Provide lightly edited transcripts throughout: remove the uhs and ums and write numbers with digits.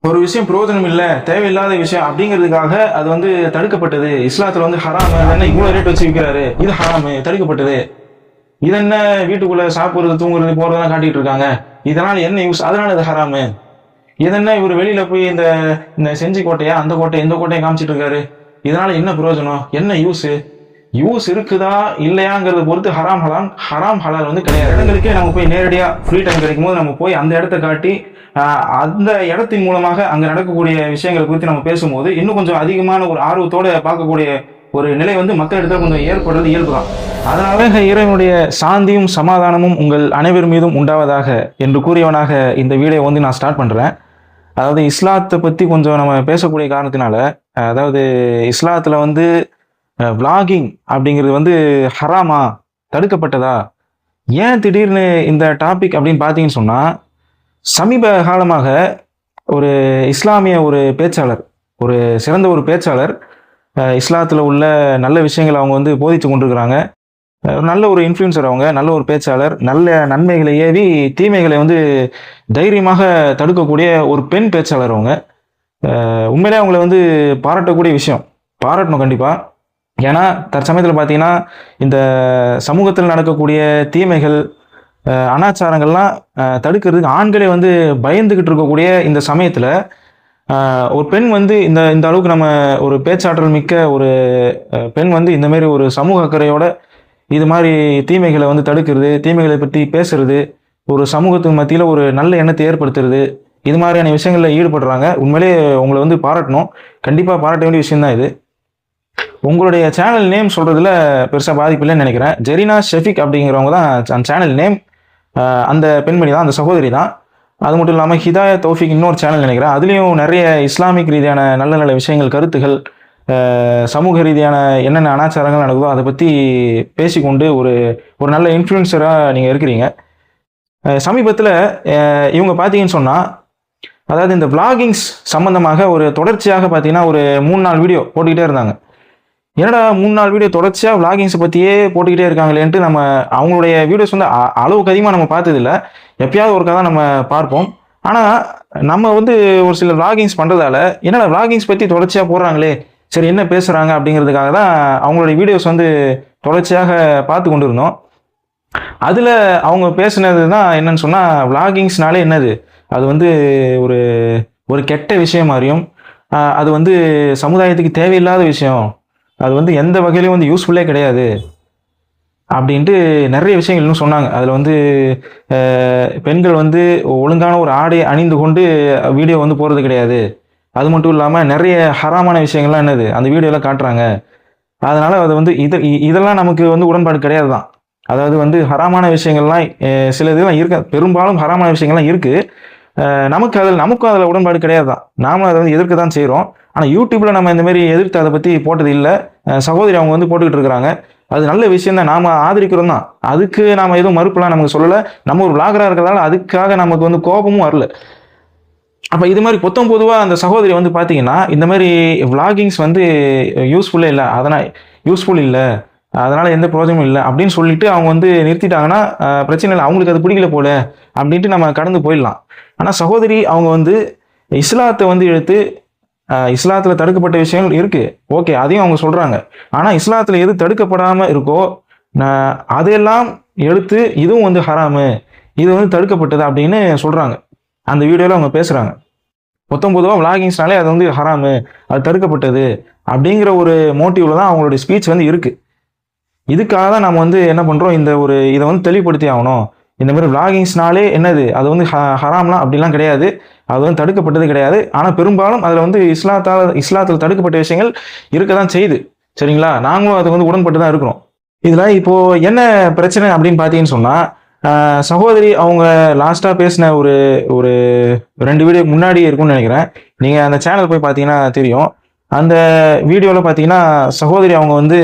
ஒரு விஷயம் பிரயோஜனம் இல்லை, தேவையில்லாத விஷயம் அப்படிங்கிறதுக்காக அது வந்து தடுக்கப்பட்டது. இஸ்லாத்துல வந்து ஹராமு, என்ன இவ்வளவு ரேட் வச்சு விற்கிறாரு, இது ஹராமு, தடுக்கப்பட்டது. இது என்ன வீட்டுக்குள்ள சாப்பிடுறது தூங்குறது போறதெல்லாம் காட்டிட்டு இருக்காங்க, இதனால என்ன யூஸ், அதனால இது ஹராமு. இதென்ன இவர் வெளியில போய் இந்த இந்த செஞ்சி கோட்டையா அந்த கோட்டை இந்த கோட்டையை காமிச்சிட்டு இருக்காரு, இதனால என்ன பிரயோஜனம், என்ன யூஸ், யூஸ் இருக்குதா இல்லையாங்கிறத பொறுத்து ஹராம் ஹலால் ஹராம் ஹலால் வந்து கிடையாது. இடங்களுக்கே நம்ம போய் நேரடியா ஃப்ரீ டைம் கிடைக்கும் போது நம்ம போய் அந்த இடத்த காட்டி அந்த இடத்தின் மூலமாக அங்க நடக்கக்கூடிய விஷயங்களை குறித்து நம்ம பேசும்போது இன்னும் கொஞ்சம் அதிகமான ஒரு ஆர்வத்தோட பார்க்கக்கூடிய ஒரு நிலை வந்து மக்களிடத்துல கொஞ்சம் ஏற்படுறது இயல்புதான். அதனால இறைவனுடைய சாந்தியும் சமாதானமும் உங்கள் அனைவர் மீதும் உண்டாவதாக என்று கூறியவனாக இந்த வீடியோ வந்து நான் ஸ்டார்ட் பண்றேன். அதாவது இஸ்லாத்தை பத்தி கொஞ்சம் நம்ம பேசக்கூடிய காரணத்தினால, அதாவது இஸ்லாத்துல வந்து விளாகிங் அப்படிங்கிறது வந்து ஹராமா, தடுக்கப்பட்டதா, ஏன் திடீர்னு இந்த டாபிக் அப்படின்னு பார்த்தீங்கன்னு சொன்னா, சமீப காலமாக ஒரு இஸ்லாமிய ஒரு பேச்சாளர், ஒரு சிறந்த ஒரு பேச்சாளர், இஸ்லாத்தில் உள்ள நல்ல விஷயங்களை அவங்க வந்து போதித்து கொண்டிருக்கிறாங்க. நல்ல ஒரு இன்ஃப்ளூயன்சர், அவங்க நல்ல ஒரு பேச்சாளர், நல்ல நன்மைகளை ஏவி தீமைகளை வந்து தைரியமாக தடுக்கக்கூடிய ஒரு பெண் பேச்சாளர் அவங்க. உண்மையிலே அவங்கள வந்து பாராட்டக்கூடிய விஷயம், பாராட்டணும் கண்டிப்பாக. ஏன்னா தற்சமயத்தில் பார்த்தீங்கன்னா இந்த சமூகத்தில் நடக்கக்கூடிய தீமைகள் அனாச்சாரங்கள்லாம் தடுக்கிறதுக்கு ஆண்களே வந்து பயந்துக்கிட்டு இருக்கக்கூடிய இந்த சமயத்தில் ஒரு பெண் வந்து இந்த இந்த அளவுக்கு நம்ம ஒரு பேச்சாற்றல் மிக்க ஒரு பெண் வந்து இந்த மாதிரி ஒரு சமூக அக்கறையோட இது மாதிரி தீமைகளை வந்து தடுக்கிறது, தீமைகளை பற்றி பேசுறது, ஒரு சமூகத்துக்கு மத்தியில் ஒரு நல்ல எண்ணத்தை ஏற்படுத்துறது, இது மாதிரியான விஷயங்களில் ஈடுபடுறாங்க. உண்மையிலே உங்களை வந்து பாராட்டணும், கண்டிப்பாக பாராட்ட வேண்டிய விஷயம்தான் இது. உங்களுடைய சேனல் நேம் சொல்றதுல பெருசாக பாதிப்பு இல்லைன்னு நினைக்கிறேன். ஜெரினா ஷெஃபிக் அப்படிங்கிறவங்க தான் அந்த சேனல் நேம். அந்த பெண்மணி தான், அந்த சகோதரி தான். அது மட்டும் இல்லாமல் ஹிதாய தௌஃபிக் இன்னொரு சேனல் நினைக்கிறேன், அதுலேயும் நிறைய இஸ்லாமிக் ரீதியான நல்ல நல்ல விஷயங்கள், கருத்துகள், சமூக ரீதியான என்னென்ன அனாச்சாரங்கள் நடக்குதோ அதை பற்றி பேசிக்கொண்டு ஒரு ஒரு நல்ல இன்ஃப்ளூயன்சராக நீங்கள் இருக்கிறீங்க. சமீபத்தில் இவங்க பார்த்தீங்கன்னு சொன்னால், அதாவது இந்த விளாகிங்ஸ் சம்மந்தமாக ஒரு தொடர்ச்சியாக பார்த்தீங்கன்னா ஒரு 3-4 வீடியோ போட்டுக்கிட்டே இருந்தாங்க. என்னடா 3-4 வீடியோ தொடர்ச்சியாக விளாகிங்ஸை பற்றியே போட்டுக்கிட்டே இருக்காங்களேன்ட்டு நம்ம அவங்களுடைய வீடியோஸ் வந்து அளவுக்கு அதிகமாக நம்ம பார்த்ததில்ல, எப்பயாவது ஒருக்கா தான் நம்ம பார்ப்போம். ஆனால் நம்ம வந்து ஒரு சில விளாகிங்ஸ் பண்ணுறதால என்னடா விளாகிங்ஸ் பற்றி தொடர்ச்சியாக போடுறாங்களே, சரி என்ன பேசுகிறாங்க அப்படிங்கிறதுக்காக தான் அவங்களுடைய வீடியோஸ் வந்து தொடர்ச்சியாக பார்த்து கொண்டு இருந்தோம். அதில் அவங்க பேசுனது தான் என்னன்னு சொன்னால், விளாகிங்ஸ்னாலே என்னது, அது வந்து ஒரு ஒரு கெட்ட விஷயம் மாதிரியும், அது வந்து சமுதாயத்துக்கு தேவையில்லாத விஷயம், அது வந்து எந்த வகையிலையும் வந்து யூஸ்ஃபுல்லே கிடையாது அப்படின்ட்டு நிறைய விஷயங்கள் இன்னும் சொன்னாங்க. அதில் வந்து பெண்கள் வந்து ஒழுங்கான ஒரு ஆடை அணிந்து கொண்டு வீடியோ வந்து போகிறது கிடையாது, அது மட்டும் இல்லாமல் நிறைய ஹராமான விஷயங்கள்லாம் என்னது அந்த வீடியோவில் காட்டுறாங்க. அதனால் அது வந்து இதெல்லாம் நமக்கு வந்து உடன்பாடு கிடையாது தான். அதாவது வந்து ஹராமான விஷயங்கள்லாம் சில இதெல்லாம் இருக்க, பெரும்பாலும் ஹராமான விஷயங்கள்லாம் இருக்குது, நமக்கும் அதில் உடன்பாடு கிடையாது தான். நாமளும் அதை வந்து எதிர்க்க தான் செய்கிறோம். ஆனால் யூடியூப்பில் நம்ம இந்த மாதிரி எதிர்த்து அதை பற்றி போட்டது இல்லை. சகோதரி அவங்க வந்து போட்டுக்கிட்டு இருக்கிறாங்க, அது நல்ல விஷயம் தான், நாம் ஆதரிக்கிறோம் தான், அதுக்கு நாம் எதுவும் மறுப்புலாம் நமக்கு சொல்லலை. நம்ம ஒரு விளாகராக இருக்கிறதால அதுக்காக நமக்கு வந்து கோபமும் வரல. அப்போ இது மாதிரி பொதுவாக அந்த சகோதரி வந்து பார்த்தீங்கன்னா, இந்த மாதிரி விளாகிங்ஸ் வந்து யூஸ்ஃபுல்லே இல்லை, அதனால் யூஸ்ஃபுல் இல்லை, அதனால் எந்த பிரயோஜனமும் இல்லை அப்படின்னு சொல்லிட்டு அவங்க வந்து நிறுத்திட்டாங்கன்னா பிரச்சனை இல்லை, அவங்களுக்கு அது பிடிக்கல போல அப்படின்ட்டு நம்ம கடந்து போயிடலாம். ஆனால் சகோதரி அவங்க வந்து இஸ்லாத்தை வந்து எடுத்து, இஸ்லாத்தில் தடுக்கப்பட்ட விஷயங்கள் இருக்குது, ஓகே, அதையும் அவங்க சொல்கிறாங்க. ஆனால் இஸ்லாத்தில் எது தடுக்கப்படாமல் இருக்கோ அதையெல்லாம் எடுத்து இதுவும் வந்து ஹராமு, இது வந்து தடுக்கப்பட்டது அப்படின்னு சொல்கிறாங்க. அந்த வீடியோவில் அவங்க பேசுகிறாங்க. பொதுவாக விளாகிங்ஸ்னாலே அது வந்து ஹராமு, அது தடுக்கப்பட்டது அப்படிங்கிற ஒரு மோட்டிவில் தான் அவங்களுடைய ஸ்பீச் வந்து இருக்குது. இதுக்காக தான் நம்ம வந்து என்ன பண்ணுறோம், இதை வந்து தெளிவுபடுத்தி ஆகணும். இந்த மாதிரி விளாகிங்ஸ்னாலே என்னது, அது வந்து ஹராம்லாம் அப்படிலாம் கிடையாது, அது வந்து தடுக்கப்பட்டது கிடையாது. ஆனால் பெரும்பாலும் அதில் வந்து இஸ்லாத்தில் தடுக்கப்பட்ட விஷயங்கள் இருக்க தான் செய்யுது, சரிங்களா? நாங்களும் அது வந்து உடன்பட்டு தான் இருக்கிறோம். இதில் இப்போது என்ன பிரச்சனை அப்படின்னு பார்த்தீங்கன்னு சொன்னால், சகோதரி அவங்க லாஸ்ட்டாக பேசின ஒரு ஒரு 2 வீடியோ முன்னாடி இருக்கும்னு நினைக்கிறேன், நீங்கள் அந்த சேனல் போய் பார்த்தீங்கன்னா தெரியும். அந்த வீடியோவில் பார்த்தீங்கன்னா சகோதரி அவங்க வந்து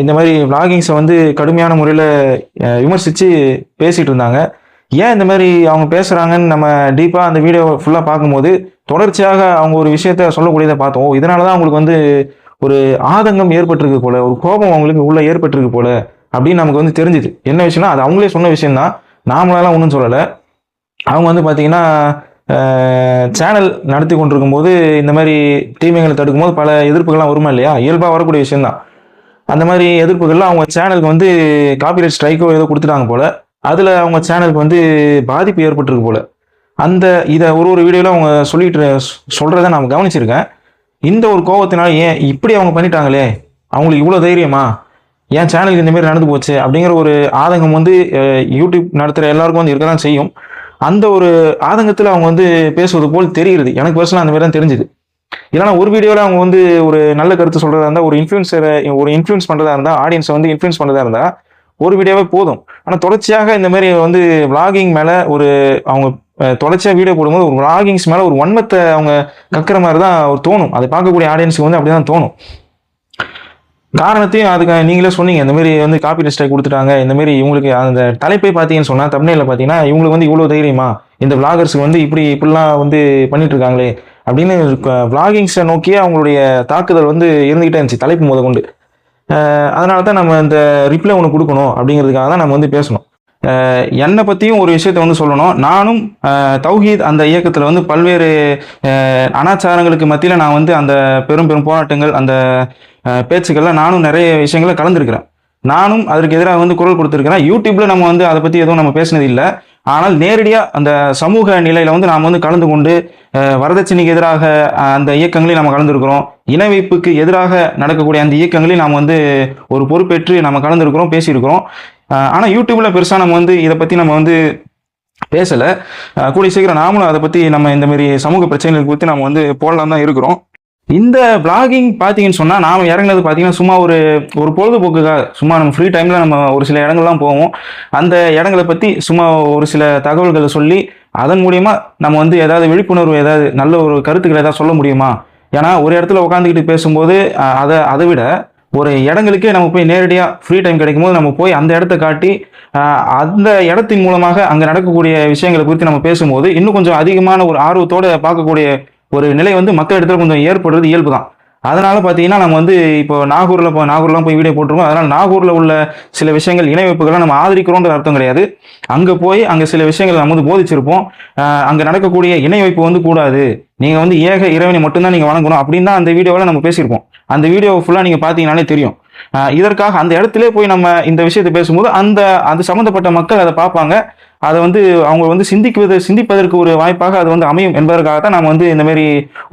இந்த மாதிரி விளாகிங்ஸை வந்து கடுமையான முறையில் விமர்சித்து பேசிகிட்டு இருந்தாங்க. ஏன் இந்த மாதிரி அவங்க பேசுகிறாங்கன்னு நம்ம டீப்பாக அந்த வீடியோ ஃபுல்லாக பார்க்கும்போது தொடர்ச்சியாக அவங்க ஒரு விஷயத்த சொல்லக்கூடியதை பார்த்தோம். இதனால தான் அவங்களுக்கு வந்து ஒரு ஆதங்கம் ஏற்பட்டிருக்கு போல, ஒரு கோபம் அவங்களுக்கு உள்ளே ஏற்பட்டிருக்கு போல அப்படின்னு நமக்கு வந்து தெரிஞ்சுது. என்ன விஷயம்னா அது அவங்களே சொன்ன விஷயம்தான், நாமளாலாம் ஒன்றும் சொல்லலை. அவங்க வந்து பார்த்தீங்கன்னா சேனல் நடத்தி கொண்டிருக்கும் போது இந்த மாதிரி தீமைகளை தடுக்கும் போது பல எதிர்ப்புகள்லாம் வருமா இல்லையா, இயல்பாக வரக்கூடிய விஷயம்தான். அந்த மாதிரி எதிர்ப்புகள்லாம் அவங்க சேனலுக்கு வந்து காப்பிரைட் ஸ்ட்ரைக்கோ ஏதோ கொடுத்துட்டாங்க போல, அதில் அவங்க சேனலுக்கு வந்து பாதிப்பு ஏற்பட்டிருக்கு போல. இதை ஒரு வீடியோவில் அவங்க சொல்கிறத நான் கவனிச்சிருக்கேன். இந்த ஒரு கோபத்தினால ஏன் இப்படி அவங்க பண்ணிட்டாங்களே, அவங்களுக்கு இவ்வளோ தைரியமா, என் சேனலுக்கு இந்த மாதிரி நடந்து போச்சு அப்படிங்கிற ஒரு ஆதங்கம் வந்து யூடியூப் நடத்துகிற எல்லாருக்கும் வந்து இருக்க தான் செய்யும். அந்த ஒரு ஆதங்கத்தில் அவங்க வந்து பேசுவது போல் தெரிகிறது. எனக்கு பர்சனலாக அந்த மாதிரி தான் தெரிஞ்சுது. இல்லைனா ஒரு வீடியோவில் அவங்க வந்து ஒரு நல்ல கருத்து சொல்கிறதா இருந்தால், ஒரு இன்ஃப்ளூயன்ஸ் பண்ணுறதா இருந்தால், ஆடியன்ஸை வந்து இன்ஃப்ளூயன்ஸ் பண்ணுறதா இருந்தால் ஒரு வீடியோவே போதும். ஆனால் தொடர்ச்சியாக இந்த மாதிரி வந்து விளாகிங் மேலே அவங்க தொடர்ச்சியாக வீடியோ போடும்போது ஒரு விளாகிங்ஸ் மேலே ஒரு வன்மத்தை அவங்க கக்கிற மாதிரி தான் ஒரு தோணும். அதை பார்க்கக்கூடிய ஆடியன்ஸுக்கு வந்து அப்படி தான் தோணும். காரணத்தையும் அதுக்கு நீங்களே சொன்னீங்க, இந்த மாதிரி வந்து காப்பி ஸ்ட்ரைக் கொடுத்துட்டாங்க. இந்த மாதிரி இவங்களுக்கு அந்த தலைப்பை பார்த்தீங்கன்னு சொன்னால், தமிழில் பார்த்தீங்கன்னா இவங்களுக்கு வந்து இவ்வளோ தைரியமா, இந்த விளாகர்ஸுக்கு வந்து இப்படிலாம் வந்து பண்ணிட்டு இருக்காங்களே அப்படின்னு விளாகிங்ஸை நோக்கியே அவங்களுடைய தாக்குதல் வந்து இருந்துகிட்டே இருந்துச்சு, தலைப்பு முத கொண்டு. அதனால தான் நம்ம இந்த ரிப்ளை ஒன்று கொடுக்கணும் அப்படிங்கிறதுக்காக தான் நம்ம வந்து பேசணும். என்னை பற்றியும் ஒரு விஷயத்தை வந்து சொல்லணும். நானும் தௌஹீத் அந்த இயக்கத்தில் வந்து பல்வேறு அனாச்சாரங்களுக்கு மத்தியில் நான் வந்து அந்த பெரும் போராட்டங்கள், அந்த பேச்சுக்கள்லாம் நானும் நிறைய விஷயங்களை கலந்துருக்கிறேன். நானும் அதற்கு எதிராக வந்து குரல் கொடுத்துருக்கிறேன். யூடியூப்பில் நம்ம வந்து அதை பற்றி எதுவும் நம்ம பேசினது இல்லை. ஆனால் நேரடியாக அந்த சமூக நிலையில் வந்து நாம் வந்து கலந்து கொண்டு வரதட்சணைக்கு எதிராக அந்த இயக்கங்களையும் நம்ம கலந்துருக்கிறோம். இன வைப்புக்கு எதிராக நடக்கக்கூடிய அந்த இயக்கங்களையும் நாம் வந்து ஒரு பொறுப்பேற்று நம்ம கலந்துருக்கிறோம், பேசியிருக்கிறோம். ஆனால் யூடியூப்பில் பெருசாக நம்ம வந்து இதை பற்றி நம்ம வந்து பேசலை. கூடிய சீக்கிரம் நாமளும் அதை பற்றி நம்ம இந்த மாதிரி சமூக பிரச்சனைகள் குறித்து நம்ம வந்து போடலாம் தான் இருக்கிறோம். இந்த பிளாகிங் பார்த்தீங்கன்னு சொன்னால், நாம் இறங்குனது பார்த்தீங்கன்னா சும்மா ஒரு பொழுதுபோக்குக்காக, சும்மா நம்ம ஃப்ரீ டைமில் நம்ம ஒரு சில இடங்கள்லாம் போவோம். அந்த இடங்களை பற்றி சும்மா ஒரு சில தகவல்களை சொல்லி அதன் மூலிமா நம்ம வந்து ஏதாவது விழிப்புணர்வு, ஏதாவது நல்ல ஒரு கருத்துக்களை ஏதாவது சொல்ல முடியுமா? ஏன்னா ஒரு இடத்துல உட்காந்துக்கிட்டு பேசும்போது அதை விட ஒரு இடங்களுக்கே நம்ம போய் நேரடியாக ஃப்ரீ டைம் கிடைக்கும் போது நம்ம போய் அந்த இடத்த காட்டி அந்த இடத்தின் மூலமாக அங்கே நடக்கக்கூடிய விஷயங்களை குறித்து நம்ம பேசும்போது இன்னும் கொஞ்சம் அதிகமான ஒரு ஆர்வத்தோடு பார்க்கக்கூடிய ஒரு நிலை வந்து மக்கள் இடத்துல கொஞ்சம் ஏற்படுறது இயல்பு தான். அதனால பார்த்தீங்கன்னா நம்ம வந்து இப்போ நாகூர்லாம் போய் வீடியோ போட்டிருக்கோம். அதனால் நாகூரில் உள்ள சில விஷயங்கள், இணை வைப்புகளை நம்ம ஆதரிக்கிறோன்ற அர்த்தம் கிடையாது. அங்கே போய் அங்கே சில விஷயங்கள் நம்ம வந்து போதிச்சிருப்போம். அங்கே நடக்கக்கூடிய இணை வைப்பு வந்து கூடாது, நீங்கள் வந்து ஏக இறைவனை மட்டும்தான் நீங்கள் வணங்கணும் அப்படின்னு தான் அந்த வீடியோவில் நம்ம பேசியிருப்போம். அந்த வீடியோ ஃபுல்லாக நீங்கள் பார்த்தீங்கன்னாலே தெரியும். இதற்காக அந்த இடத்துல போய் நம்ம இந்த விஷயத்தை பேசும்போது அது சம்மந்தப்பட்ட மக்கள் அதை பார்ப்பாங்க. அதை வந்து அவங்க வந்து சிந்திப்பதற்கு ஒரு வாய்ப்பாக அது வந்து அமையும் என்பதற்காக தான் நம்ம வந்து இந்த மாதிரி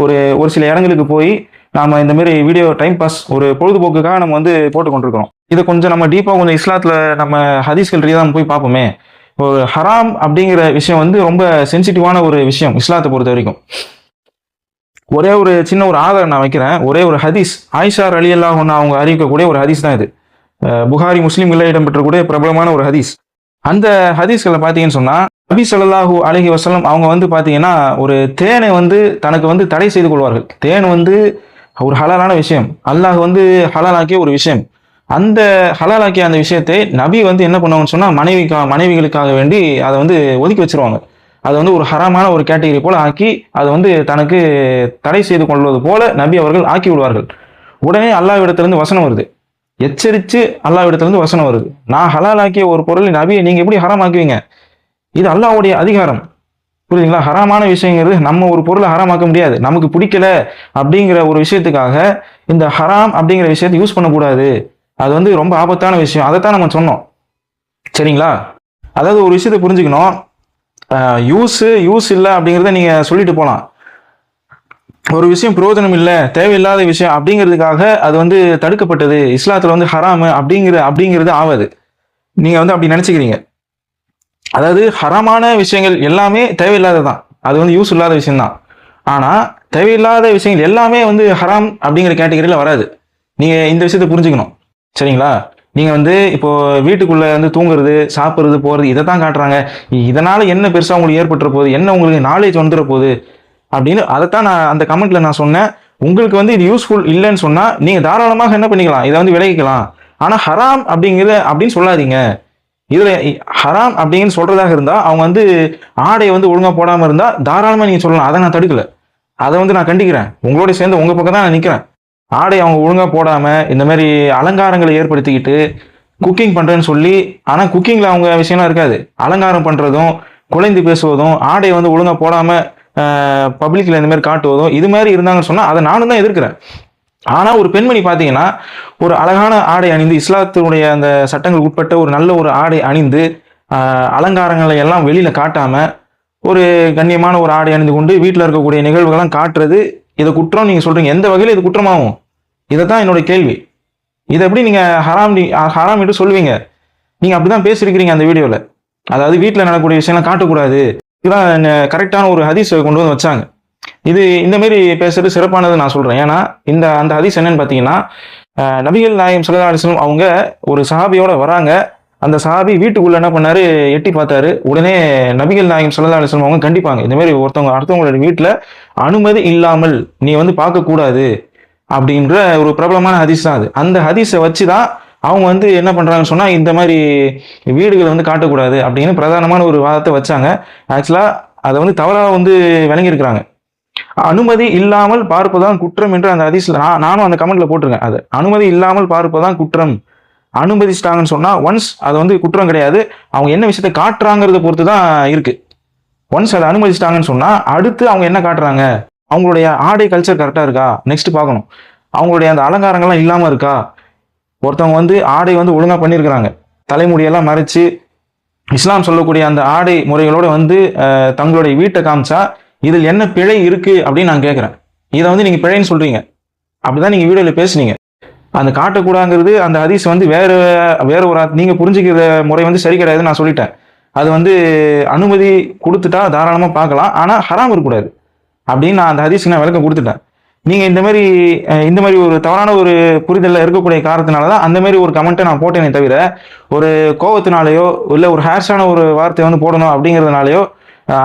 ஒரு சில இடங்களுக்கு போய் நாம இந்த மாதிரி வீடியோ டைம் பாஸ், ஒரு பொழுதுபோக்குக்காக நம்ம வந்து போட்டு கொண்டிருக்கிறோம். இதை கொஞ்சம் நம்ம டீப்பாக கொஞ்சம் இஸ்லாத்தில் நம்ம ஹதீஸ்கள் ரீதியாக நம்ம போய் பார்ப்போமே. ஒரு ஹராம் அப்படிங்கிற விஷயம் வந்து ரொம்ப சென்சிட்டிவான ஒரு விஷயம் இஸ்லாத்தை பொறுத்த வரைக்கும். ஒரே ஒரு சின்ன ஒரு ஆதாரம் நான் வைக்கிறேன். ஒரே ஒரு ஹதீஸ், ஆயிஷா ரலியல்லாஹு அன்ஹா அவங்க அறிவிக்கக்கூடிய ஒரு ஹதீஸ் தான் இது. புகாரி முஸ்லீம்களில் இடம்பெற்றக்கூடிய பிரபலமான ஒரு ஹதீஸ். அந்த ஹதீஸ்களை பார்த்தீங்கன்னு சொன்னால், நபி ஸல்லல்லாஹு அலைஹி வஸல்லம் அவங்க வந்து பார்த்தீங்கன்னா ஒரு தேனை வந்து தனக்கு வந்து தடை செய்து கொள்வார்கள். தேன் வந்து ஒரு ஹலாலான விஷயம், அல்லாஹ் வந்து ஹலாலாக்கிய ஒரு விஷயம். அந்த ஹலாலாக்கிய அந்த விஷயத்தை நபி வந்து என்ன பண்ணுவாங்கன்னு சொன்னால், மனைவிகளுக்காக வேண்டி அதை வந்து ஒதுக்கி வச்சிருவாங்க. அதை வந்து ஒரு ஹராமான ஒரு கேட்டகரி போல ஆக்கி அதை வந்து தனக்கு தடை செய்து கொள்வது போல நபி அவர்கள் ஆக்கி விடுவார்கள். உடனே அல்லாஹ்விடத்திலிருந்து வசனம் வருது, எச்சரித்து அல்லாஹ்விடத்திலிருந்து வசனம் வருது, நான் ஹலாலாக்கிய ஒரு பொருளை நபியை நீங்க எப்படி ஹராம் ஆக்குவீங்க? இது அல்லாஹ்வுடைய அதிகாரம், புரியுதுங்களா? ஹராமான விஷயங்கிறது நம்ம ஒரு பொருளை ஹராமாக்க முடியாது. நமக்கு பிடிக்கல அப்படிங்கிற ஒரு விஷயத்துக்காக இந்த ஹராம் அப்படிங்கிற விஷயத்தை யூஸ் பண்ணக்கூடாது. அது வந்து ரொம்ப ஆபத்தான விஷயம். அதைத்தான் நம்ம சொன்னோம், சரிங்களா? அதாவது ஒரு விஷயத்தை புரிஞ்சுக்கணும். யூஸ் இல்லை அப்படிங்கிறத நீங்க சொல்லிட்டு போகலாம். ஒரு விஷயம் பிரயோஜனம் இல்லை, தேவையில்லாத விஷயம் அப்படிங்கிறதுக்காக அது வந்து தடுக்கப்பட்டது, இஸ்லாத்துல வந்து ஹராமு அப்படிங்கிறது ஆகாது. நீங்க வந்து அப்படி நினைச்சுக்கிறீங்க. அதாவது ஹராமான விஷயங்கள் எல்லாமே தேவையில்லாததான், அது வந்து யூஸ் இல்லாத விஷயம்தான். ஆனா தேவையில்லாத விஷயங்கள் எல்லாமே வந்து ஹராம் அப்படிங்கிற கேட்டகரியில வராது. நீங்க இந்த விஷயத்தை புரிஞ்சுக்கணும், சரிங்களா? நீங்க வந்து இப்போ வீட்டுக்குள்ள வந்து தூங்குறது, சாப்பிட்றது, போறது, இதை தான் காட்டுறாங்க. இதனால என்ன பெருசா உங்களுக்கு ஏற்பட்டுற போகுது, என்ன உங்களுக்கு நாலேஜ் வந்துட போகுது அப்படின்னு அதைத்தான் நான் அந்த கமெண்ட்ல நான் சொன்னேன். உங்களுக்கு வந்து இது யூஸ்ஃபுல் இல்லைன்னு சொன்னா நீங்க தாராளமாக என்ன பண்ணிக்கலாம், இதை வந்து விலகிக்கலாம். ஆனா ஹராம் அப்படின்னு சொல்லாதீங்க. இதுல ஹராம் அப்படின்னு சொல்றதாக இருந்தா அவங்க வந்து ஆடையை வந்து ஒழுங்கா போடாம இருந்தா தாராளமா நீங்க சொல்லலாம், அதை நான் தடுக்கல, அதை வந்து நான் கண்டிக்கிறேன். உங்களோட சேர்ந்து உங்க பக்கம் தான் நான் நிக்கிறேன். ஆடை அவங்க ஒழுங்கா போடாம இந்த மாதிரி அலங்காரங்களை ஏற்படுத்திக்கிட்டு குக்கிங் பண்றேன்னு சொல்லி, ஆனா குக்கிங்ல அவங்க விஷயம்லாம் இருக்காது. அலங்காரம் பண்றதும், குலைந்து பேசுவதும், ஆடையை வந்து ஒழுங்கா போடாம பப்ளிக்ல இந்த மாதிரி காட்டுவதோ இது மாதிரி இருந்தாங்கன்னு சொன்னா அதை நானும் தான் எதிர்க்கிறேன். ஆனா ஒரு பெண்மணி பாத்தீங்கன்னா ஒரு அழகான ஆடை அணிந்து இஸ்லாத்தினுடைய அந்த சட்டங்களுக்கு உட்பட்ட ஒரு நல்ல ஒரு ஆடை அணிந்து அலங்காரங்களை எல்லாம் வெளியில காட்டாம ஒரு கண்ணியமான ஒரு ஆடை அணிந்து கொண்டு வீட்டில் இருக்கக்கூடிய நிகழ்வுகள்லாம் காட்டுறது இதை குற்றம் நீங்க சொல்றீங்க. எந்த வகையில் இது குற்றமாகும்? இதைத்தான் என்னோட கேள்வி. இதை எப்படி நீங்க ஹராம் என்று சொல்லுவீங்க? நீங்க அப்படிதான் பேசிருக்கிறீங்க அந்த வீடியோல. அதாவது வீட்டில் நடக்கக்கூடிய விஷயம்லாம் காட்டக்கூடாது, இதுதான் கரெக்டான ஒரு ஹதீஸ் கொண்டு வந்து வச்சாங்க. இது இந்த மாதிரி பேசுறது சிறப்பானது நான் சொல்றேன். ஏன்னா அந்த ஹதீஸ் என்னன்னு பாத்தீங்கன்னா, நபிகள் நாயகம் ஸல்லல்லாஹு அலைஹி வஸல்லம் அவங்க ஒரு சஹாபியோட வராங்க. அந்த சஹாபி வீட்டுக்குள்ள என்ன பண்ணாரு, எட்டி பார்த்தாரு. உடனே நபிகள் நாயகம் ஸல்லல்லாஹு அலைஹி வஸல்லம் அவங்க கண்டிப்பாங்க, இந்த மாதிரி ஒருத்தவங்க அடுத்தவங்களோட வீட்டுல அனுமதி இல்லாமல் நீ வந்து பார்க்க கூடாது அப்படின்ற ஒரு பிரபலமான ஹதீஸ் தான் அது. அந்த ஹதீஸை வச்சுதான் அவங்க வந்து என்ன பண்றாங்கன்னு சொன்னா இந்த மாதிரி வீடுகளை வந்து காட்டக்கூடாது அப்படின்னு பிரதானமான ஒரு வாதத்தை வச்சாங்க. ஆக்சுவலா அதை வந்து தவறா வந்து விளங்கியிருக்கிறாங்க. அனுமதி இல்லாமல் பார்ப்பதான் குற்றம் என்று அந்த ஹதீஸ்ல நானும் அந்த கமெண்ட்ல போட்டிருக்கேன். அது அனுமதி இல்லாமல் பார்ப்பதான் குற்றம். அனுமதிச்சிட்டாங்கன்னு சொன்னா ஒன்ஸ் அது வந்து குற்றம் கிடையாது. அவங்க என்ன விஷயத்தை காட்டுறாங்கிறத பொறுத்து தான் இருக்கு. ஒன்ஸ் அதை அனுமதிச்சிட்டாங்கன்னு சொன்னா அடுத்து அவங்க என்ன காட்டுறாங்க, அவங்களுடைய ஆடை கல்ச்சர் கரெக்டா இருக்கா நெக்ஸ்ட் பார்க்கணும். அவங்களுடைய அந்த அலங்காரங்கள்லாம் இல்லாம இருக்கா. ஒருத்தவங்க வந்து ஆடை வந்து ஒழுங்கா பண்ணியிருக்கிறாங்க, தலைமுடியெல்லாம் மறைச்சு இஸ்லாம் சொல்லக்கூடிய அந்த ஆடை முறைகளோட வந்து தங்களுடைய வீட்டை காமிச்சா இதில் என்ன பிழை இருக்கு அப்படின்னு நான் கேட்கிறேன். இதை வந்து நீங்க பிழைன்னு சொல்றீங்க, அப்படிதான் நீங்க வீடியோல பேசுனீங்க. அந்த காட்டக்கூடாங்கிறது அந்த ஹதீஸ் வந்து வேற ஒரு நீங்க புரிஞ்சுக்கிற முறை வந்து சரி கிடையாதுன்னு நான் சொல்லிட்டேன். அது வந்து அனுமதி கொடுத்துட்டா தாராளமா பார்க்கலாம், ஆனா ஹராம் இருக்கக்கூடாது அப்படின்னு நான் அந்த ஹதீஸ்க்கு நான் விளக்கம் கொடுத்துட்டேன். நீங்க இந்த மாதிரி ஒரு தவறான ஒரு புரிதல்ல இருக்கக்கூடிய காரணத்தினாலதான் அந்த மாதிரி ஒரு கமெண்ட்டை நான் போட்டேனே தவிர ஒரு கோவத்தினாலேயோ இல்ல ஒரு ஹேர்ஸான ஒரு வார்த்தை வந்து போடணும் அப்படிங்கிறதுனாலயோ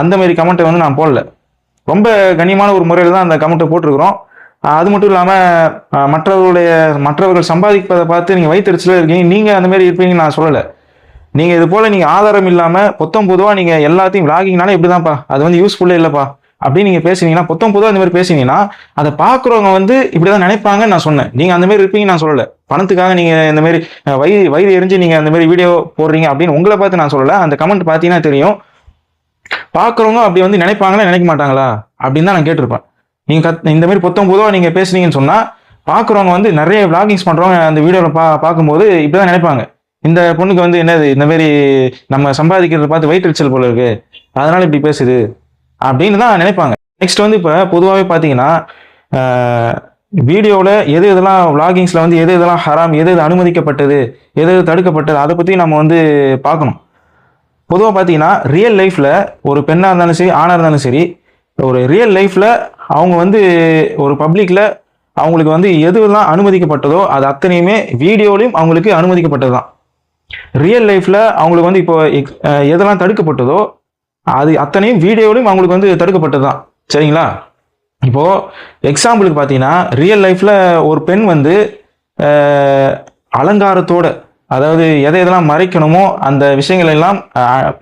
அந்த மாதிரி கமெண்ட்டை வந்து நான் போடல. ரொம்ப கண்ணியமான ஒரு முறையில் தான் அந்த கமெண்ட்டை போட்டிருக்கிறோம். அது மட்டும் இல்லாம மற்றவர்கள் சம்பாதிப்பதை பார்த்து நீங்க வயிற்றுச்சல இருக்கீங்க, நீங்க அந்த மாதிரி இருப்பீங்கன்னு நான் சொல்லலை. நீங்க இது போல நீங்க ஆதாரம் இல்லாம பொதுவா நீங்க எல்லாத்தையும் விளாகிங்கனாலே இப்படிதான்ப்பா, அது வந்து யூஸ்ஃபுல்லே இல்லப்பா அப்படின்னு நீங்க பேசுனீங்கன்னா, பொதுவா இந்த மாதிரி பேசுனீங்கன்னா அதை பாக்குறவங்க வந்து இப்படிதான் நினைப்பாங்கன்னு நான் சொன்னேன். நீங்க அந்த மாதிரி இருப்பீங்கன்னு நான் சொல்லலை. பணத்துக்காக நீங்க இந்த மாதிரி வயிறு எரிஞ்சு நீங்க அந்த மாதிரி வீடியோ போடுறீங்க அப்படின்னு உங்களை பார்த்து நான் சொல்லலை. அந்த கமெண்ட் பார்த்தீங்கன்னா தெரியும். பாக்குறவங்க அப்படி வந்து நினைப்பாங்களா நினைக்க மாட்டாங்களா அப்படின்னு தான் நான் கேட்டிருப்பேன். நீங்க இந்த மாதிரி பொதுவா நீங்க பேசுனீங்கன்னு சொன்னா பாக்குறவங்க வந்து நிறைய விளாகிங்ஸ் பண்றவங்க அந்த வீடியோல பார்க்கும்போது இப்படிதான் நினைப்பாங்க, இந்த பொண்ணுக்கு வந்து என்னது இந்த மாதிரி நம்ம சம்பாதிக்கிறத பார்த்து வயிற்றுச்சல் போல இருக்கு, அதனால இப்படி பேசுது அப்படின்னு தான் நினைப்பாங்க. நெக்ஸ்ட் வந்து இப்ப பொதுவாகவே பாத்தீங்கன்னா வீடியோவில் எது எதெல்லாம் விளாகிங்ஸ்ல வந்து எது எதெல்லாம் ஹராம், எது எது அனுமதிக்கப்பட்டது, எது எது தடுக்கப்பட்டது, அதை பத்தி நம்ம வந்து பார்க்கணும். பொதுவாக பார்த்தீங்கன்னா ரியல் லைஃப்ல ஒரு பெண்ணாக இருந்தாலும் சரி ஆணாக இருந்தாலும் சரி, ஒரு ரியல் லைஃப்ல அவங்க வந்து ஒரு பப்ளிக்ல அவங்களுக்கு வந்து எதுவெல்லாம் அனுமதிக்கப்பட்டதோ அது அத்தனையுமே வீடியோலையும் அவங்களுக்கு அனுமதிக்கப்பட்டது தான். ரியல் லைஃப்ல அவங்களுக்கு வந்து இப்போ எதெல்லாம் தடுக்கப்பட்டதோ அது அத்தனையும் வீடியோலையும் அவங்களுக்கு வந்து தடுக்கப்பட்டது தான். சரிங்களா? இப்போ எக்ஸாம்பிளுக்கு பார்த்தீங்கன்னா ரியல் லைஃப்ல ஒரு பெண் வந்து அலங்காரத்தோட, அதாவது எதெல்லாம் மறைக்கணுமோ அந்த விஷயங்கள் எல்லாம்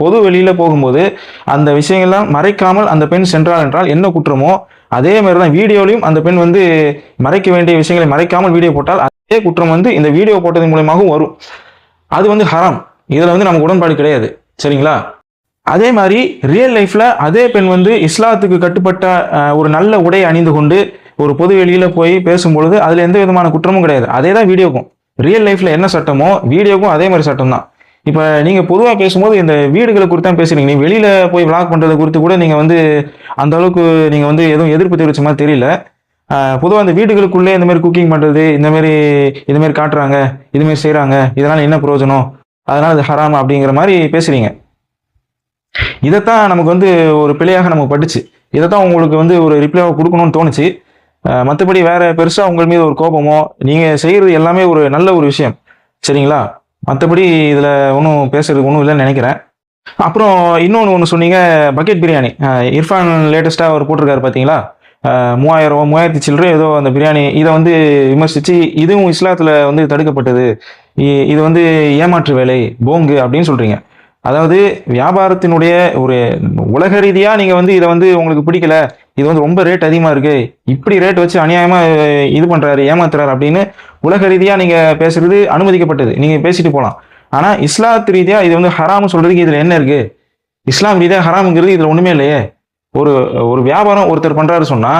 பொது வெளியில போகும்போது அந்த விஷயங்கள்லாம் மறைக்காமல் அந்த பெண் சென்றாள் என்றால் என்ன குற்றமோ அதே மாதிரி தான் வீடியோலையும் அந்த பெண் வந்து மறைக்க வேண்டிய விஷயங்களை மறைக்காமல் வீடியோ போட்டால் அதே குற்றம் வந்து இந்த வீடியோ போட்டதன் மூலமாகவும் வரும். அது வந்து ஹராம். இதுல வந்து நமக்கு உடன்பாடு கிடையாது. சரிங்களா? அதே மாதிரி ரியல் லைஃப்ல அதே பெண் வந்து இஸ்லாத்துக்கு கட்டுப்பட்ட ஒரு நல்ல உடை அணிந்து கொண்டு ஒரு பொது வெளியில போய் பேசும்பொழுது அதுல எந்த விதமான குற்றமும் கிடையாது. அதே தான் வீடியோக்கும். ரியல் லைஃப்ல என்ன சட்டமோ வீடியோக்கும் அதே மாதிரி சட்டம் தான். இப்ப நீங்க பொதுவாக பேசும்போது இந்த வீடுகளை குறித்து தான் பேசுறீங்க. நீங்க வெளியில போய் விளாக் பண்றதை குறித்து கூட நீங்க வந்து அந்த அளவுக்கு நீங்க வந்து எதுவும் எதிர்ப்பு தெரிவிச்ச மாதிரி தெரியல. பொதுவாக இந்த வீடுகளுக்குள்ளே இந்த மாதிரி குக்கிங் பண்றது, இந்த மாதிரி காட்டுறாங்க, இது மாதிரி செய்யறாங்க, இதனால என்ன பிரயோஜனம், அதனால இது ஹராம் அப்படிங்கிற மாதிரி பேசுறீங்க. இதைத்தான் நமக்கு வந்து ஒரு பிழையாக நமக்கு பட்டுச்சு. இதைத்தான் உங்களுக்கு வந்து ஒரு ரிப்ளையாக கொடுக்கணும்னு தோணுச்சு. மற்றபடி வேற பெருசா உங்கள் மீது ஒரு கோபமோ, நீங்க செய்யறது எல்லாமே ஒரு நல்ல ஒரு விஷயம். சரிங்களா? மற்றபடி இதுல ஒன்றும் பேசுறதுக்கு ஒன்றும் இல்லைன்னு நினைக்கிறேன். அப்புறம் இன்னொன்று சொன்னீங்க, பக்கெட் பிரியாணி. இர்ஃபான் லேட்டஸ்டா அவர் போட்டிருக்காரு பார்த்தீங்களா, 3000 சில்லறை ஏதோ அந்த பிரியாணி. இதை வந்து விமர்சிச்சு இதுவும் இஸ்லாத்துல வந்து தடுக்கப்பட்டது, இது வந்து ஏமாற்று வேலை, போங்கு அப்படின்னு சொல்றீங்க. அதாவது வியாபாரத்தினுடைய ஒரு உலக ரீதியா நீங்க வந்து இதை வந்து உங்களுக்கு பிடிக்கல, இது வந்து ரொம்ப ரேட் அதிகமா இருக்கு, இப்படி ரேட் வச்சு அநியாயமா இது பண்றாரு, ஏமாத்துறாரு அப்படின்னு உலக ரீதியா நீங்க பேசுறது அனுமதிக்கப்பட்டது, நீங்க பேசிட்டு போலாம். ஆனா இஸ்லாத்து ரீதியா இது வந்து ஹராம் சொல்றதுக்கு இதுல என்ன இருக்கு? இஸ்லாம் ரீதியா ஹராம்ங்கிறது இதுல ஒண்ணுமே இல்லையே. ஒரு ஒரு வியாபாரம் ஒருத்தர் பண்றாரு சொன்னா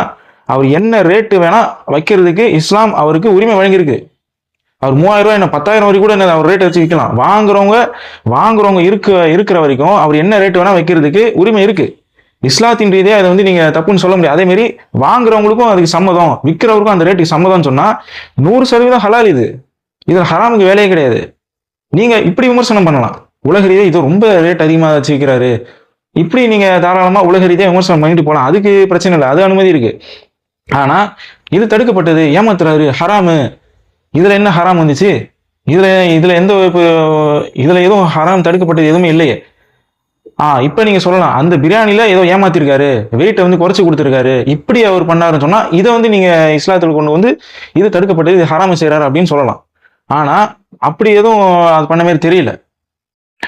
அவர் என்ன ரேட்டு வேணா வைக்கிறதுக்கு இஸ்லாம் அவருக்கு உரிமை வழங்கியிருக்கு. அவர் 3000 ரூபாய் என்ன 10,000 வரைக்கும் கூட என்ன அவர் ரேட் வச்சு விற்கலாம். வாங்குறவங்க இருக்கிற வரைக்கும் அவர் என்ன ரேட் வேணா வைக்கிறதுக்கு உரிமை இருக்கு. இஸ்லாத்தின் ரீதியாக அதை வந்து நீங்க தப்புன்னு சொல்ல முடியாது. அதே மாதிரி வாங்குறவங்களுக்கும் அதுக்கு சம்மதம், விற்கிறவருக்கும் அந்த ரேட்டுக்கு சம்மதம்னு சொன்னா 100% ஹலால். இதுல ஹராமுக்கு வேலையே கிடையாது. நீங்க இப்படி விமர்சனம் பண்ணலாம். உலக ரீதியாக இது ரொம்ப ரேட் அதிகமாக வச்சு விற்கிறாரு, இப்படி நீங்க தாராளமா உலக ரீதியாக விமர்சனம் பண்ணிட்டு போகலாம். அதுக்கு பிரச்சனை இல்லை, அது அனுமதி இருக்கு. ஆனா இது தடுக்கப்பட்டது, ஏமாத்துறாரு, ஹராமு. இதுல என்ன ஹராம் வந்துச்சு? இதுல எதுவும் ஹராம் தடுக்கப்பட்டது எதுவுமே இல்லையே. இப்ப நீங்க சொல்லலாம் அந்த பிரியாணில ஏதோ ஏமாத்திருக்காரு, வெயிட்டை வந்து குறைச்சு கொடுத்திருக்காரு, இப்படி அவர் பண்ணாருன்னு சொன்னா இதை வந்து நீங்க இஸ்லாத்துல கொண்டு வந்து இது தடுக்கப்பட்டது, இது ஹராம செய்யறாரு அப்படின்னு சொல்லலாம். ஆனா அப்படி எதுவும் அது பண்ண மாதிரி தெரியல.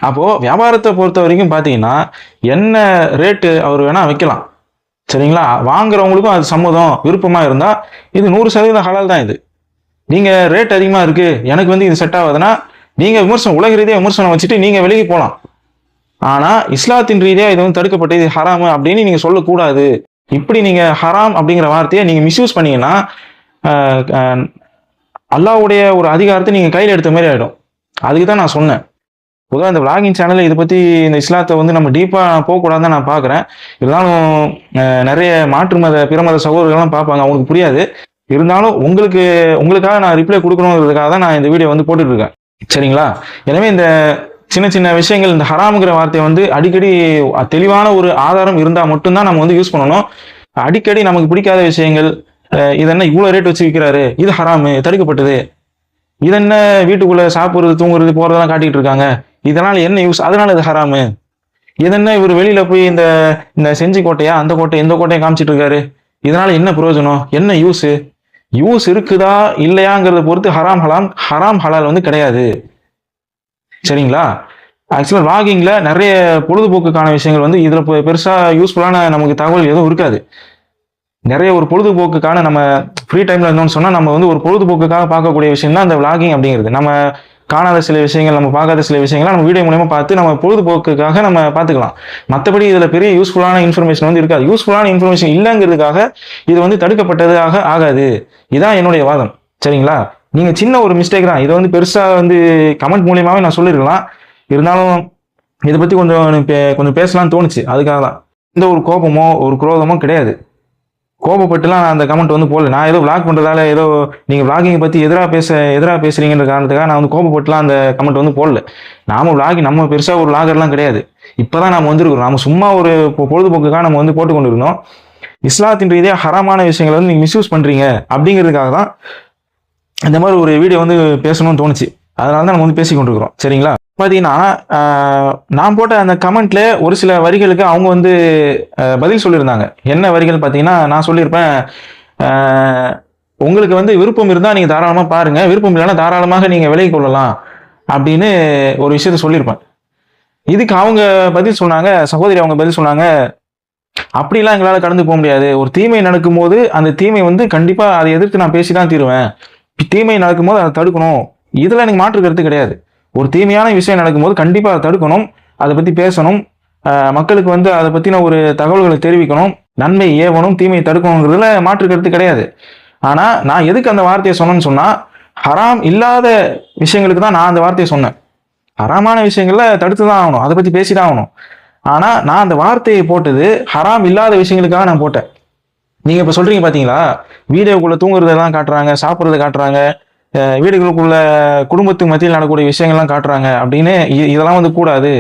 அப்போ வியாபாரத்தை பொறுத்த வரைக்கும் பாத்தீங்கன்னா என்ன ரேட்டு அவர் வேணா வைக்கலாம், சரிங்களா? வாங்குறவங்களுக்கும் அது சம்மதம், விருப்பமா இருந்தா இது 100% ஹலால் தான். இது நீங்க ரேட் அதிகமா இருக்கு, எனக்கு வந்து இது செட் ஆகுதுன்னா நீங்க விமர்சனம், உலக ரீதியாக விமர்சனம் வச்சுட்டு நீங்க விலகி போகலாம். ஆனா இஸ்லாத்தின் ரீதியா இது வந்து தடுக்கப்பட்டது, இது ஹராமு அப்படின்னு நீங்க சொல்லக்கூடாது. இப்படி நீங்க ஹராம் அப்படிங்கிற வார்த்தையை நீங்க மிஸ்யூஸ் பண்ணீங்கன்னா அல்லாஹ்வுடைய ஒரு அதிகாரத்தை நீங்க கையில் எடுத்த மாதிரி ஆயிடும். அதுக்கு தான் நான் சொன்னேன். பொதுவாக இந்த விளாகிங் சேனல்ல இதை பத்தி இந்த இஸ்லாத்தை வந்து நம்ம டீப்பா போகக்கூடாதுன்னு நான் பாக்குறேன். இருந்தாலும் நிறைய பிற மத சகோதரர்கள்லாம் பார்ப்பாங்க, அவங்களுக்கு புரியாது. இருந்தாலும் உங்களுக்காக நான் ரிப்ளை கொடுக்கணுங்கிறதுக்காக தான் நான் இந்த வீடியோ வந்து போட்டுட்டு இருக்கேன், சரிங்களா? எனவே இந்த சின்ன சின்ன விஷயங்கள், இந்த ஹராம்ங்கிற வார்த்தையை வந்து அடிக்கடி தெளிவான ஒரு ஆதாரம் இருந்தால் மட்டும்தான் நம்ம வந்து யூஸ் பண்ணணும். அடிக்கடி நமக்கு பிடிக்காத விஷயங்கள், இதென்ன இவ்வளோ ரேட் வச்சு விற்கிறாரு, இது ஹராமு, தடுக்கப்பட்டது, இதென்ன வீட்டுக்குள்ள சாப்பிட்றது தூங்குறது போறதெல்லாம் காட்டிட்டு இருக்காங்க, இதனால என்ன யூஸ், அதனால இது ஹராமு, இதென்ன இவர் வெளியில போய் இந்த செஞ்சி கோட்டையா அந்த கோட்டை இந்த கோட்டையை காமிச்சிட்டு இருக்காரு, இதனால என்ன பிரயோஜனம், என்ன யூஸ் இருக்குதா இல்லையாங்கிறத பொறுத்து ஹராம் ஹலால் வந்து கிடையாது, சரிங்களா? ஆக்சுவலா விளாகிங்ல நிறைய பொழுதுபோக்குக்கான விஷயங்கள் வந்து இதுல பெருசா யூஸ்ஃபுல்லான நமக்கு தகவல் எதுவும் இருக்காது. நிறைய ஒரு பொழுதுபோக்குக்கான நம்ம ஃப்ரீ டைம்ல இருந்தோம்னு சொன்னா நம்ம வந்து ஒரு பொழுதுபோக்குக்காக பார்க்கக்கூடிய விஷயம் தான் இந்த விளாகிங் அப்படிங்கிறது. நம்ம காணாத சில விஷயங்கள், நம்ம பார்க்காத சில விஷயங்களை நம்ம வீடியோ மூலமா பார்த்து நம்ம பொழுதுபோக்குக்காக நம்ம பார்த்துக்கலாம். மற்றபடி இதுல பெரிய யூஸ்ஃபுல்லான இன்ஃபர்மேஷன் வந்து இருக்காது. யூஸ்ஃபுல்லான இன்ஃபர்மேஷன் இல்லைங்கிறதுக்காக இது வந்து தடுக்கப்பட்டதாக ஆகாது. இதான் என்னுடைய வாதம், சரிங்களா? நீங்க சின்ன ஒரு மிஸ்டேக் தான், இதை வந்து பெருசா வந்து கமெண்ட் மூலியமாவே நான் சொல்லிருக்கலாம். இருந்தாலும் இதை பத்தி கொஞ்சம் பேசலாம்னு தோணுச்சு, அதுக்காக தான். இந்த ஒரு கோபமோ ஒரு குரோதமோ கிடையாது. கோபப்பட்டுலாம் நான் அந்த கமெண்ட் வந்து போடல. நான் ஏதோ விளாக் பண்றதால ஏதோ நீங்க விளாகிங்கை பத்தி எதிராக பேசுறீங்கன்ற காரணத்துக்காக நான் வந்து கோபப்பட்டுலாம் அந்த கமெண்ட் வந்து போடல. நம்ம பெருசா ஒரு விளாகர்லாம் கிடையாது. இப்பதான் நாம வந்திருக்கிறோம். நம்ம சும்மா ஒரு பொழுதுபோக்குக்காக நம்ம வந்து போட்டு கொண்டு இருந்தோம். இஸ்லாத்தின் ரீதியாக ஹராமான விஷயங்களை வந்து நீங்க மிஸ்யூஸ் பண்றீங்க அப்படிங்கிறதுக்காக தான் இந்த மாதிரி ஒரு வீடியோ வந்து பேசணும்னு தோணுச்சு. அதனால தான் நம்ம வந்து பேசி கொண்டிருக்கிறோம், சரிங்களா? பார்த்தீங்கன்னா நான் போட்ட அந்த கமெண்ட்ல ஒரு சில வரிகளுக்கு அவங்க வந்து பதில் சொல்லியிருந்தாங்க. என்ன வரிகள் பார்த்தீங்கன்னா, நான் சொல்லியிருப்பேன், உங்களுக்கு வந்து விருப்பம் இருந்தால் நீங்கள் தாராளமாக பாருங்க, விருப்பம் இல்லைன்னா தாராளமாக நீங்கள் விலகி கொள்ளலாம் அப்படின்னு ஒரு விஷயத்த சொல்லியிருப்பேன். இதுக்கு அவங்க பதில் சொன்னாங்க, சகோதரி அவங்க பதில் சொன்னாங்க, அப்படிலாம் எங்களால் கடந்து போக முடியாது. ஒரு தீமை நடக்கும்போது அந்த தீமை வந்து கண்டிப்பா அதை எதிர்த்து நான் பேசிதான் தீருவேன். தீமை நடக்கும்போது அதை தடுக்கணும், இதுல எனக்கு மாற்று கருத்து கிடையாது. ஒரு தீமையான விஷயம் நடக்கும்போது கண்டிப்பா அதை தடுக்கணும், அதை பத்தி பேசணும், மக்களுக்கு வந்து அதை பத்தின ஒரு தகவல்களை தெரிவிக்கணும், நன்மை ஏவணும், தீமையை தடுக்கணுங்கிறதுல மாற்று கருத்து கிடையாது. ஆனா நான் எதுக்கு அந்த வார்த்தையை சொன்னேன்னு சொன்னா, ஹராம் இல்லாத விஷயங்களுக்கு தான் நான் அந்த வார்த்தையை சொன்னேன். ஹராமான விஷயங்கள்ல தடுத்துதான் ஆகணும், அதை பத்தி பேசிதான் ஆகணும். ஆனா நான் அந்த வார்த்தையை போட்டது ஹராம் இல்லாத விஷயங்களுக்காக நான் போட்டேன். நீங்க இப்ப சொல்றீங்க பாத்தீங்களா, வீடியோக்குள்ள தூங்குறதெல்லாம் காட்டுறாங்க, சாப்பிட்றத காட்டுறாங்க, வீடுகளுக்குள்ள குடும்பத்துக்கு மத்தியில் நடக்கக்கூடிய விஷயங்கள்லாம் காட்டுறாங்க அப்படின்னு, இதெல்லாம் வந்து கூடாது,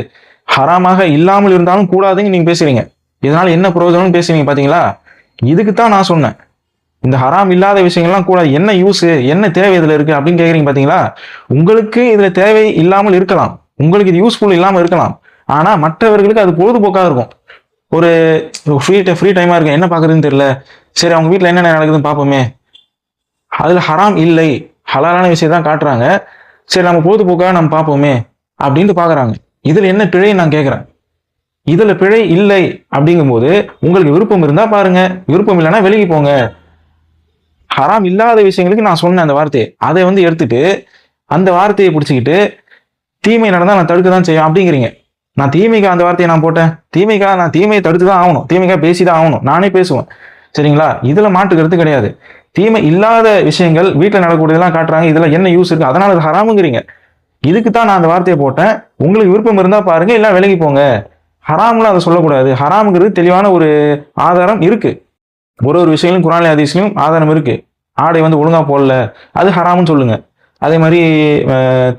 ஹராமாக இல்லாமல் இருந்தாலும் கூடாதுன்னு நீங்க பேசுறீங்க. இதனால என்ன பிரயோஜனம்னு பேசுறீங்க பாத்தீங்களா? இதுக்கு தான் நான் சொன்னேன், இந்த ஹராம் இல்லாத விஷயங்கள்லாம் கூடாது, என்ன யூஸ், என்ன தேவை இதுல இருக்கு அப்படின்னு கேக்குறீங்க பாத்தீங்களா? உங்களுக்கு இதுல தேவை இல்லாமல் இருக்கலாம், உங்களுக்கு இது யூஸ்ஃபுல் இல்லாமல் இருக்கலாம். ஆனா மற்றவர்களுக்கு அது பொழுதுபோக்காக இருக்கும். ஒரு ஃப்ரீ டைமா இருக்கு, என்ன பாக்குறதுன்னு தெரியல, சரி அவங்க வீட்டுல என்ன நடக்குதுன்னு பார்ப்போமே, அதுல ஹராம் இல்லை, ஹலாலான விஷயம் தான் காட்டுறாங்க, சரி நம்ம பொழுதுபோக்காக நம்ம பார்ப்போமே அப்படின்ட்டு பாக்குறாங்க. இதுல என்ன பிழை நான் கேட்கிறேன்? இதுல பிழை இல்லை அப்படிங்கும்போது உங்களுக்கு விருப்பம் இருந்தா பாருங்க, விருப்பம் இல்லைன்னா விலகி போங்க. ஹராம் இல்லாத விஷயங்களுக்கு நான் சொன்னேன் அந்த வார்த்தையை, அதை வந்து எடுத்துட்டு அந்த வார்த்தையை பிடிச்சிக்கிட்டு தீமை நடந்தா நான் தடுக்க தான் செய்வேன் அப்படிங்கிறீங்க. நான் தீமைக்கா அந்த வார்த்தையை நான் போட்டேன்? தீமைக்கா நான் தீமையை தடுத்து தான் ஆகணும், தீமைக்கா பேசி தான் ஆகணும், நானே பேசுவேன். சரிங்களா? இதுல மாட்டுக்கிறது கிடையாது. தீமை இல்லாத விஷயங்கள் வீட்டில் நடக்கக்கூடியதெல்லாம் காட்டுறாங்க, இதுல என்ன யூஸ் இருக்கு, அதனால அது ஹராமுங்கிறீங்க. இதுக்கு தான் நான் அந்த வார்த்தையை போட்டேன். உங்களுக்கு விருப்பம் இருந்தா பாருங்க, இல்ல விலகி போங்க. ஹராம்லாம் அதை சொல்லக்கூடாது. ஹராமுங்கிறது தெளிவான ஒரு ஆதாரம் இருக்கு. ஒரு விஷயங்களும் குர்ஆன்லயும் ஹதீஸ்லயும் ஆதாரம் இருக்கு. ஆடை வந்து ஒழுங்கா போடல, அது ஹராம்னு சொல்லுங்க. அதே மாதிரி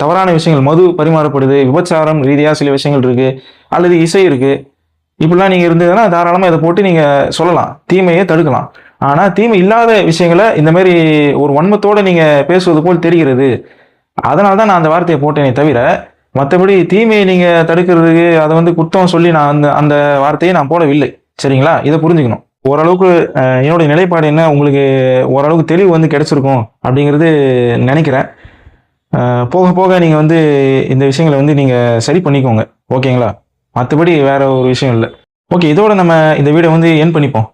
தவறான விஷயங்கள், மது பரிமாறப்படுது, விபச்சாரம் ரீதியா சில விஷயங்கள் இருக்கு, அல்லது இசை இருக்கு, இப்படிலாம் நீங்க இருந்ததுன்னா தாராளமா இதை போட்டு நீங்க சொல்லலாம், தீமையை தடுக்கலாம். ஆனா தீமை இல்லாத விஷயங்களை இந்த மாதிரி ஒரு வன்மத்தோட நீங்க பேசுவது போல் தெரிகிறது. அதனால தான் நான் அந்த வார்த்தையை போட்டேனே தவிர, மற்றபடி தீமையை நீங்க தடுக்கிறதுக்கு அதை வந்து குற்றம் சொல்லி நான் அந்த அந்த வார்த்தையை நான் போடவில்லை. சரிங்களா? இதை புரிஞ்சுக்கணும். ஓரளவுக்கு என்னுடைய நிலைப்பாடு என்ன, உங்களுக்கு ஓரளவுக்கு தெளிவு வந்து கிடைச்சிருக்கும் அப்படிங்கிறது நினைக்கிறேன். போக போக நீங்க வந்து இந்த விஷயங்களை வந்து நீங்க சரி பண்ணிக்கோங்க. ஓகேங்களா? மற்றபடி வேற ஒரு விஷயம் இல்லை. ஓகே, இதோட நம்ம இந்த வீடியோ வந்து எண்ட் பண்ணிப்போம்.